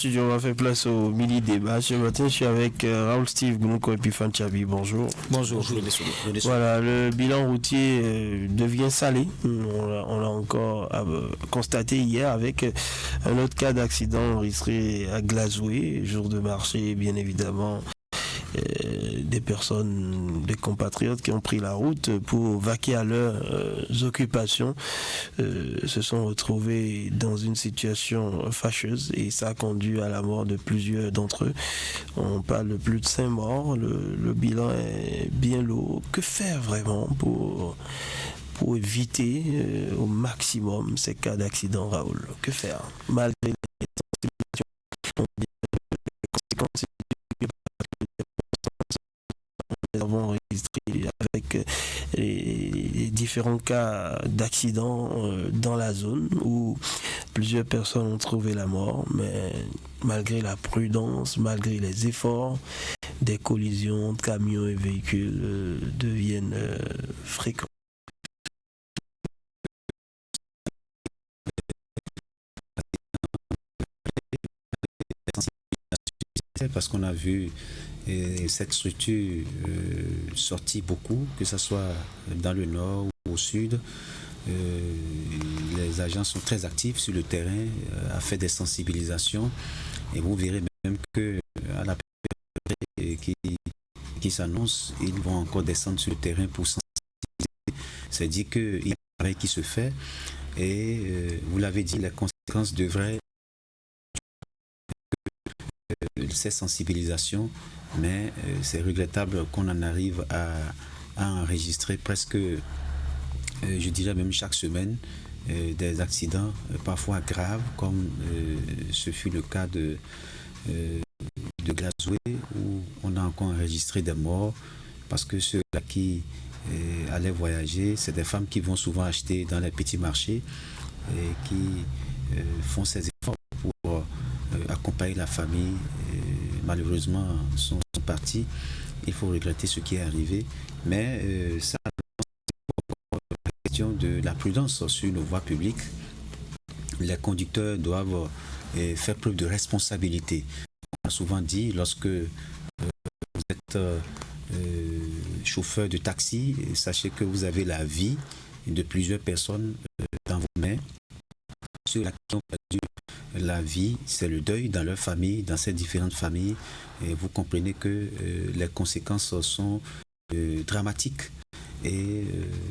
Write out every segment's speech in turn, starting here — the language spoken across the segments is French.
On va faire place au mini débat. Ce matin, je suis avec Raoul Steve Gounouko et puis Fanchabi. Bonjour. Bonjour. Voilà, le bilan routier devient salé. On l'a encore constaté hier avec un autre cas d'accident enregistré à Glazoué, jour de marché, bien évidemment. Des personnes, des compatriotes qui ont pris la route pour vaquer à leurs occupations se sont retrouvés dans une situation fâcheuse et ça a conduit à la mort de plusieurs d'entre eux. On parle de plus de 5 morts, le bilan est bien lourd. Que faire vraiment pour éviter au maximum ces cas d'accident, Raoul? Que faire malgré les conséquences? Nous avons enregistré avec les différents cas d'accidents dans la zone où plusieurs personnes ont trouvé la mort, mais malgré la prudence, malgré les efforts, des collisions de camions et véhicules deviennent fréquentes. Parce qu'on a vu cette structure sortir beaucoup, que ce soit dans le nord ou au sud. Les agents sont très actifs sur le terrain, à faire des sensibilisations, et vous verrez même que à la période qui s'annonce, ils vont encore descendre sur le terrain pour sensibiliser. C'est-à-dire qu'il y a un travail qui se fait, et vous l'avez dit, les conséquences devraient ces sensibilisations, mais c'est regrettable qu'on en arrive à enregistrer presque, je dirais même chaque semaine, des accidents parfois graves, comme ce fut le cas de Glazoué, où on a encore enregistré des morts, parce que ceux-là qui allaient voyager, c'est des femmes qui vont souvent acheter dans les petits marchés et qui font ces efforts pour accompagner la famille. Malheureusement sont partis. Il faut regretter ce qui est arrivé, mais ça la question de la prudence sur nos voies publiques. Les conducteurs doivent faire preuve de responsabilité. On a souvent dit, lorsque vous êtes chauffeur de taxi, sachez que vous avez la vie de plusieurs personnes dans vos mains. Ceux-là qui ont perdu la vie, c'est le deuil dans leur famille, dans ces différentes familles. Et vous comprenez que les conséquences sont dramatiques. Et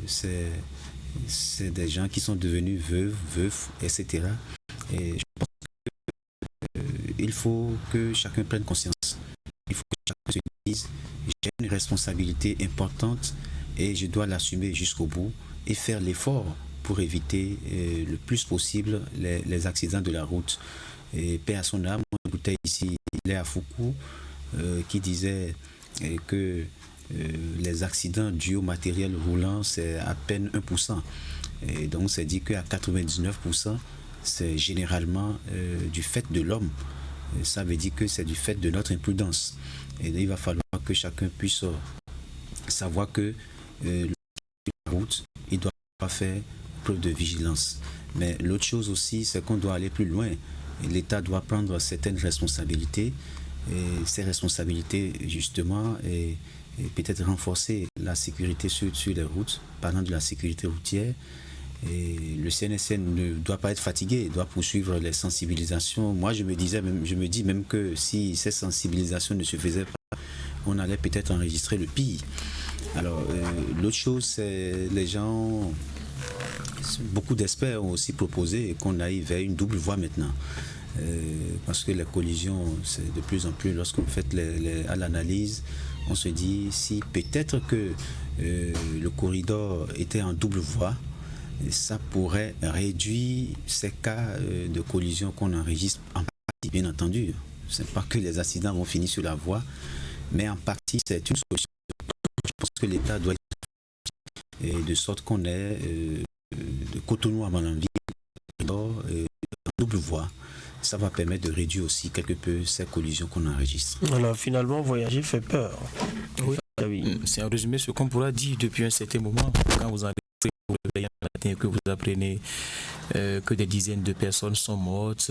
c'est des gens qui sont devenus veufs, etc. Et je pense qu'il faut que chacun prenne conscience. Il faut que chacun se dise, j'ai une responsabilité importante et je dois l'assumer jusqu'au bout et faire l'effort pour éviter le plus possible les accidents de la route. Et paix à son âme, on écoutait ici Léa Foucault qui disait que les accidents dus au matériel roulant, c'est à peine 1%. Et donc c'est dit qu'à 99%, c'est généralement du fait de l'homme. Et ça veut dire que c'est du fait de notre imprudence. Et il va falloir que chacun puisse savoir que la route, il ne doit pas faire preuve de vigilance. Mais l'autre chose aussi, c'est qu'on doit aller plus loin. L'État doit prendre certaines responsabilités, et ces responsabilités, justement, et peut-être renforcer la sécurité sur les routes, parlant de la sécurité routière. Et le CNSN ne doit pas être fatigué, il doit poursuivre les sensibilisations. Moi, je me dis même que si ces sensibilisations ne se faisaient pas, on allait peut-être enregistrer le pire. Alors, l'autre chose, c'est les gens... Beaucoup d'experts ont aussi proposé qu'on aille vers une double voie maintenant. Parce que les collisions, c'est de plus en plus, lorsqu'on fait à l'analyse, on se dit si peut-être que le corridor était en double voie, ça pourrait réduire ces cas de collision qu'on enregistre en partie, bien entendu. Ce n'est pas que les accidents vont finir sur la voie, mais en partie, c'est une solution. Je pense que l'État doit être de sorte qu'on ait de Cotonou à Malanville, en double voie. Ça va permettre de réduire aussi quelque peu ces collisions qu'on enregistre. Alors finalement, voyager fait peur. Oui. C'est en résumé ce qu'on pourra dire depuis un certain moment. Quand vous arrivez au réveil matin et que vous apprenez que des dizaines de personnes sont mortes.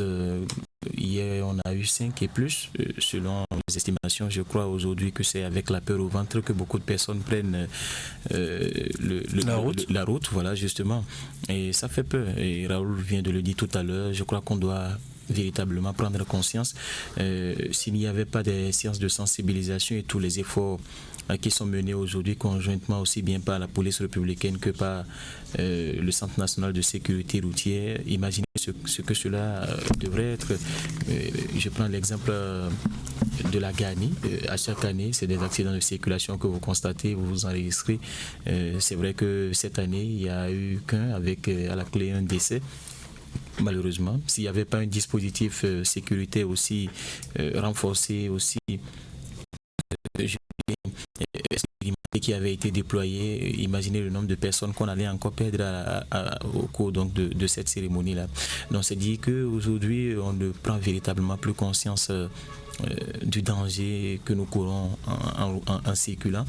Hier, on a eu 5 et plus, selon les estimations. Je crois aujourd'hui que c'est avec la peur au ventre que beaucoup de personnes prennent la route, voilà, justement. Et ça fait peur. Et Raoul vient de le dire tout à l'heure. Je crois qu'on doit véritablement prendre conscience. S'il n'y avait pas des séances de sensibilisation et tous les efforts qui sont menés aujourd'hui conjointement aussi bien par la police républicaine que par le Centre national de sécurité routière, imaginez ce que cela devrait être. Je prends l'exemple de la Gani. À chaque année, c'est des accidents de circulation que vous constatez, vous enregistrez. C'est vrai que cette année, il n'y a eu qu'un avec à la clé un décès. Malheureusement, s'il n'y avait pas un dispositif sécuritaire aussi renforcé, aussi qui avait été déployé, imaginez le nombre de personnes qu'on allait encore perdre au cours donc, de cette cérémonie-là. Donc c'est dit qu'aujourd'hui, on ne prend véritablement plus conscience du danger que nous courons en circulant.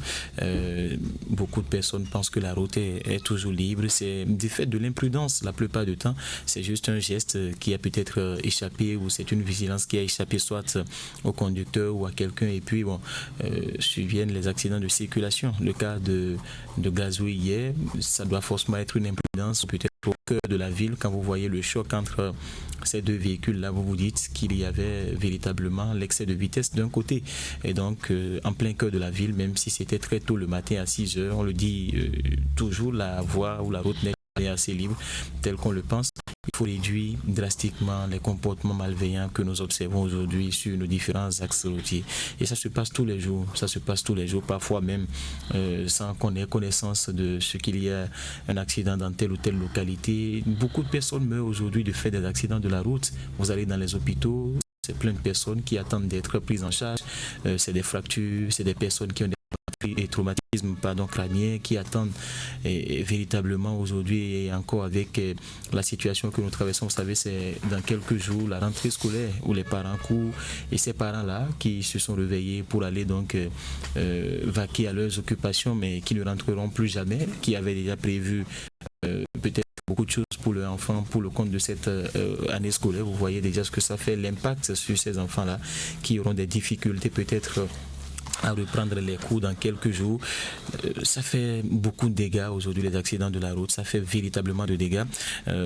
Beaucoup de personnes pensent que la route est toujours libre. C'est du fait de l'imprudence la plupart du temps. C'est juste un geste qui a peut-être échappé ou c'est une vigilance qui a échappé soit au conducteur ou à quelqu'un et puis bon, surviennent les accidents de circulation. Le cas de Glazoué hier, ça doit forcément être une imprudence, peut-être au cœur de la ville. Quand vous voyez le choc entre ces deux véhicules-là, vous vous dites qu'il y avait véritablement l'excès de vitesse d'un côté. Et donc, en plein cœur de la ville, même si c'était très tôt le matin à 6 heures, on le dit toujours, la voie ou la route n'est pas assez libre, tel qu'on le pense. Il faut réduire drastiquement les comportements malveillants que nous observons aujourd'hui sur nos différents axes routiers. Et ça se passe tous les jours. Ça se passe tous les jours, parfois même sans qu'on ait connaissance de ce qu'il y a un accident dans telle ou telle localité. Beaucoup de personnes meurent aujourd'hui du fait des accidents de la route. Vous allez dans les hôpitaux, c'est plein de personnes qui attendent d'être prises en charge. C'est des fractures, c'est des personnes qui ont des traumatismes crâniens qui attendent véritablement aujourd'hui et encore avec la situation que nous traversons. Vous savez, c'est dans quelques jours la rentrée scolaire où les parents courent et ces parents-là qui se sont réveillés pour aller donc vaquer à leurs occupations mais qui ne rentreront plus jamais, qui avaient déjà prévu peut-être beaucoup de choses pour leur enfant, pour le compte de cette année scolaire. Vous voyez déjà ce que ça fait, l'impact sur ces enfants-là qui auront des difficultés peut-être à reprendre les cours dans quelques jours. Ça fait beaucoup de dégâts aujourd'hui, les accidents de la route, ça fait véritablement de dégâts.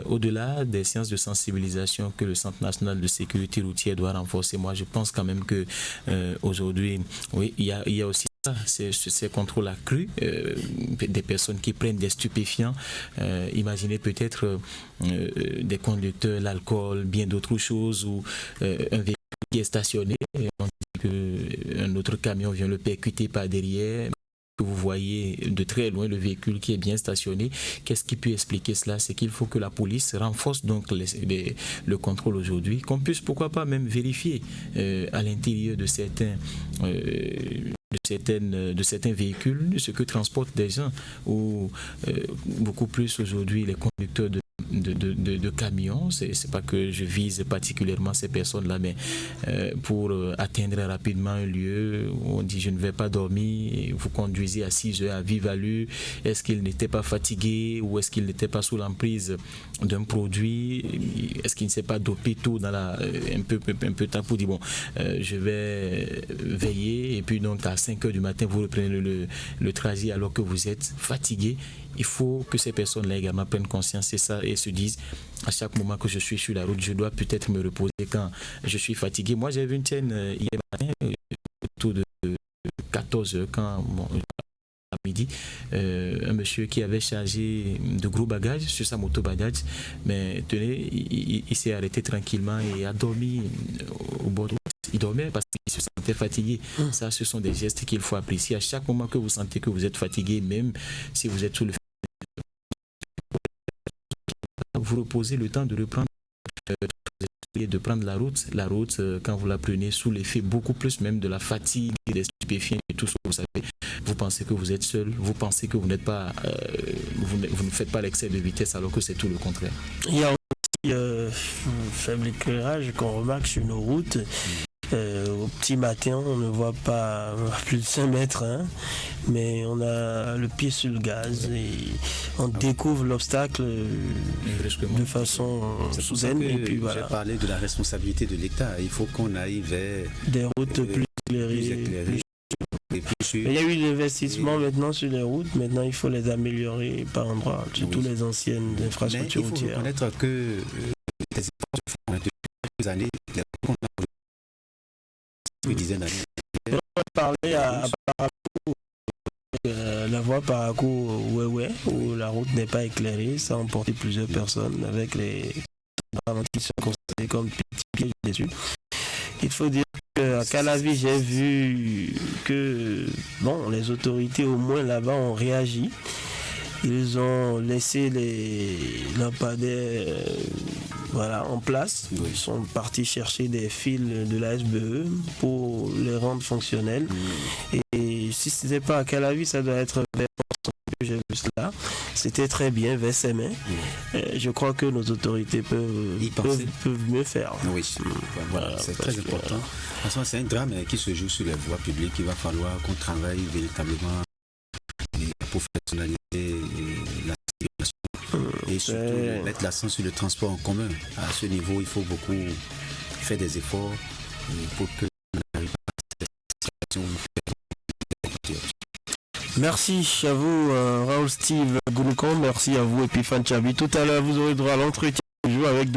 Au-delà des séances de sensibilisation que le Centre national de sécurité routière doit renforcer, moi je pense quand même que aujourd'hui, oui, il y a aussi ces contrôles accrus, des personnes qui prennent des stupéfiants. Imaginez peut-être des conducteurs, l'alcool, bien d'autres choses, ou un véhicule qui est stationné, on dit qu'un autre camion vient le percuter par derrière, que vous voyez de très loin le véhicule qui est bien stationné. Qu'est-ce qui peut expliquer cela? C'est qu'il faut que la police renforce donc le contrôle aujourd'hui, qu'on puisse pourquoi pas même vérifier à l'intérieur de certains véhicules ce que transportent des gens, ou beaucoup plus aujourd'hui les conducteurs de camions. C'est pas que je vise particulièrement ces personnes-là, mais pour atteindre rapidement un lieu où on dit je ne vais pas dormir, et vous conduisez à 6 heures à vive allure. Est-ce qu'il n'était pas fatigué ou est-ce qu'il n'était pas sous l'emprise d'un produit? Est-ce qu'il ne s'est pas dopé tout dans un peu tard pour dire bon, je vais veiller, et puis donc à 5 heures du matin vous reprenez le trajet alors que vous êtes fatigué? Il faut que ces personnes-là également prennent conscience de ça et se disent à chaque moment que je suis sur la route, je dois peut-être me reposer quand je suis fatigué. Moi, j'ai vu une chaîne hier matin, autour de 14 heures, à midi, un monsieur qui avait chargé de gros bagages sur sa moto Bajaj, mais tenez, il s'est arrêté tranquillement et a dormi au bord de route. Il dormait parce qu'il se sentait fatigué. Ça, ce sont des gestes qu'il faut apprécier. À chaque moment que vous sentez que vous êtes fatigué, même si vous êtes sous le vous reposez le temps de reprendre de prendre la route. La route, quand vous la prenez sous l'effet beaucoup plus même de la fatigue, des stupéfiants et tout ce que vous savez, vous pensez que vous êtes seul, vous pensez que vous n'êtes pas, vous ne faites pas l'excès de vitesse alors que c'est tout le contraire. Il y a aussi un faible éclairage qu'on remarque sur nos routes. Au petit matin, on ne voit pas à plus de 5 mètres, hein, mais on a le pied sur le gaz et on découvre l'obstacle de façon soudaine. Et puis voilà. J'ai parlé de la responsabilité de l'État. Il faut qu'on aille vers des routes plus éclairées. Il y a eu l'investissement maintenant sur les routes, maintenant il faut les améliorer par endroits, surtout les anciennes infrastructures routières. Il faut reconnaître que les efforts se font depuis quelques années, les routes qu'on a depuis une dizaine d'années. On va parler à la voie Parakou-Ouéoué, où la route n'est pas éclairée, ça a emporté plusieurs personnes avec les qui sont considérés comme petits pièges dessus. Il faut dire qu'à Calavi, j'ai vu que les autorités au moins là-bas ont réagi. Ils ont laissé les lampadaires en place. Ils sont partis chercher des fils de la SBE pour les rendre fonctionnels. Et si ce n'était pas à Calavi, ça doit être vers que j'ai vu cela. C'était très bien, vers ses mains. Je crois que nos autorités peuvent mieux faire. Oui, voilà, c'est très important. De toute façon, c'est un drame qui se joue sur les voies publiques. Il va falloir qu'on travaille véritablement pour professionnaliser la circulation et surtout mettre l'accent sur le transport en commun. À ce niveau, il faut beaucoup faire des efforts pour que l'on n'arrive pas à cette situation. Merci à vous, Raoul Steve Gounoukan. Merci à vous, Epiphane Chabi. Tout à l'heure, vous aurez droit à l'entretien du jour avec